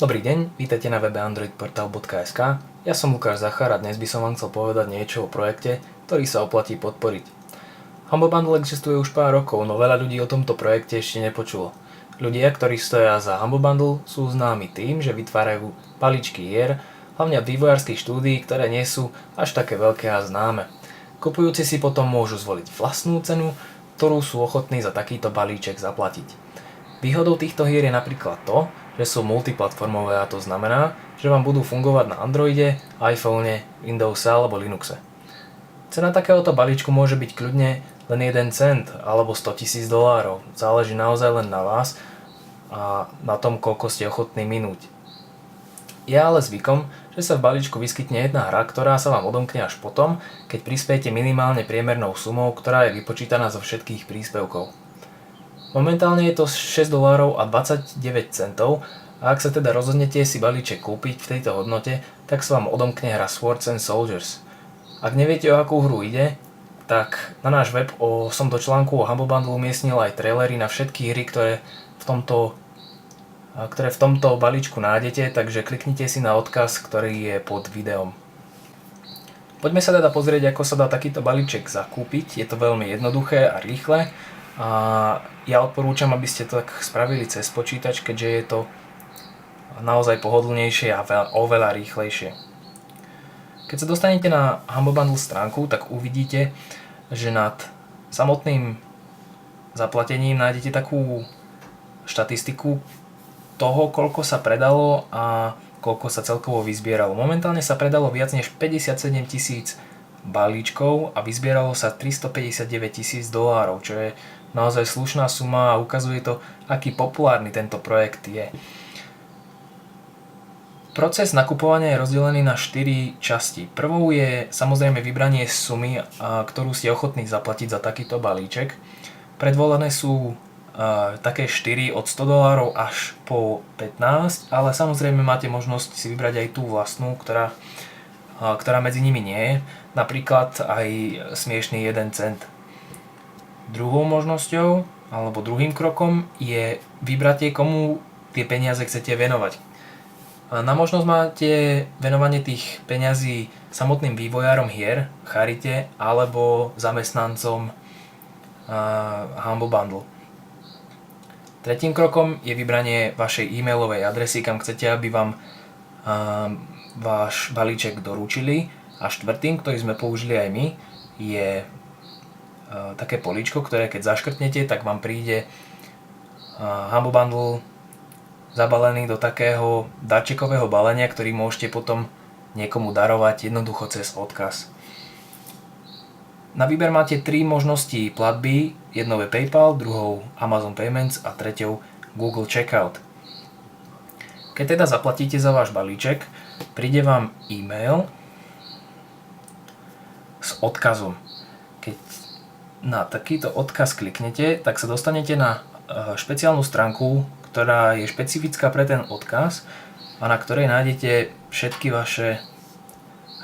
Dobrý deň, vítajte na webe androidportal.sk. Ja som Lukáš Zachar a dnes by som vám chcel povedať niečo o projekte, ktorý sa oplatí podporiť. Humble Bundle existuje už pár rokov, no veľa ľudí o tomto projekte ešte nepočulo. Ľudia, ktorí stoja za Humble Bundle, sú známi tým, že vytvárajú balíčky hier, hlavne od vývojárskych štúdií, ktoré nie sú až také veľké a známe. Kupujúci si potom môžu zvoliť vlastnú cenu, ktorú sú ochotní za takýto balíček zaplatiť. Výhodou týchto hier je napríklad to, že sú multiplatformové, a to znamená, že vám budú fungovať na Androide, iPhone, Windowse alebo Linuxe. Cena takéhoto balíčku môže byť kľudne len 1 cent alebo $100,000. Záleží naozaj len na vás a na tom, koľko ste ochotní minúť. Je ale zvykom, že sa v balíčku vyskytne jedna hra, ktorá sa vám odomkne až potom, keď prispiejete minimálne priemernou sumou, ktorá je vypočítaná zo všetkých príspevkov. Momentálne je to $6.29 a ak sa teda rozhodnete si balíček kúpiť v tejto hodnote, tak sa vám odomkne hra Swords and Soldiers. Ak neviete, o akú hru ide, tak na náš web som do článku o Humble Bundle umiestnil aj trailery na všetky hry, ktoré v tomto balíčku nájdete, takže kliknite si na odkaz, ktorý je pod videom. Poďme sa teda pozrieť, ako sa dá takýto balíček zakúpiť. Je to veľmi jednoduché a rýchle. A ja odporúčam, aby ste to tak spravili cez počítač, keďže je to naozaj pohodlnejšie a oveľa rýchlejšie. Keď sa dostanete na Humble Bundle stránku, tak uvidíte, že nad samotným zaplatením nájdete takú štatistiku toho, koľko sa predalo a koľko sa celkovo vyzbieralo. Momentálne sa predalo viac než 57,000 balíčkov a vyzbieralo sa $359,000, čo je naozaj slušná suma a ukazuje to, aký populárny tento projekt je. Proces nakupovania je rozdelený na 4 časti. Prvou je samozrejme vybranie sumy, ktorú ste ochotní zaplatiť za takýto balíček. Predvolané sú také 4 od $100 až po 15, ale samozrejme máte možnosť si vybrať aj tú vlastnú, ktorá medzi nimi nie je. Napríklad aj smiešný 1 cent. Druhou možnosťou, alebo druhým krokom je vybrať, komu tie peniaze chcete venovať. Na možnosť máte venovanie tých peňazí samotným vývojárom hier, charite alebo zamestnancom Humble Bundle. Tretím krokom je vybranie vašej e-mailovej adresy, kam chcete, aby vám váš balíček doručili. A štvrtým, ktorý sme použili aj my, je také políčko, ktoré keď zaškrtnete, tak vám príde Humble Bundle zabalený do takého darčekového balenia, ktorý môžete potom niekomu darovať jednoducho cez odkaz. Na výber máte 3 možnosti platby, jednou je PayPal, druhou Amazon Payments a treťou Google Checkout. Keď teda zaplatíte za váš balíček, príde vám e-mail s odkazom. Keď na takýto odkaz kliknete, tak sa dostanete na špeciálnu stránku, ktorá je špecifická pre ten odkaz a na ktorej nájdete všetky vaše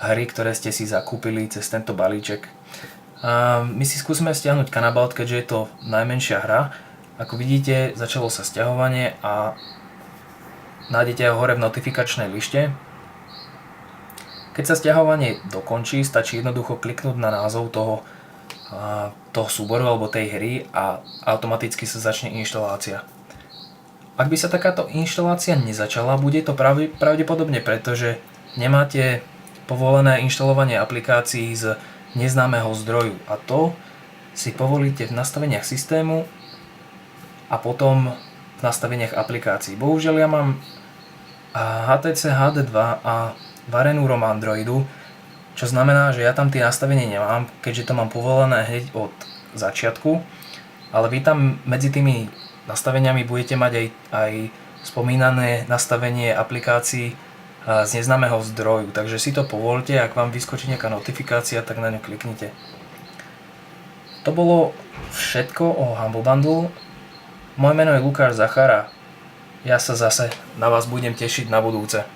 hry, ktoré ste si zakúpili cez tento balíček. A my si skúsime stiahnuť Cannabalt, keďže je to najmenšia hra. Ako vidíte, začalo sa stiahovanie a nájdete ho hore v notifikačnej lište. Keď sa stiahovanie dokončí, stačí jednoducho kliknúť na názov toho súboru alebo tej hry a automaticky sa začne inštalácia. Ak by sa takáto inštalácia nezačala, bude to pravdepodobne preto, že nemáte povolené inštalovanie aplikácií z neznámeho zdroju a to si povolíte v nastaveniach systému a potom v nastaveniach aplikácií. Bohužiaľ ja mám HTC HD2 a varenú ROM Androidu, čo znamená, že ja tam tie nastavenie nemám, keďže to mám povolené hneď od začiatku, ale vy tam medzi tými nastaveniami budete mať aj spomínané nastavenie aplikácií z neznámeho zdroju, takže si to povolte, ak vám vyskočí nejaká notifikácia, tak na ňu kliknite. To bolo všetko o Humble Bundle. Moje meno je Lukáš Zachar a ja sa zase na vás budem tešiť na budúce.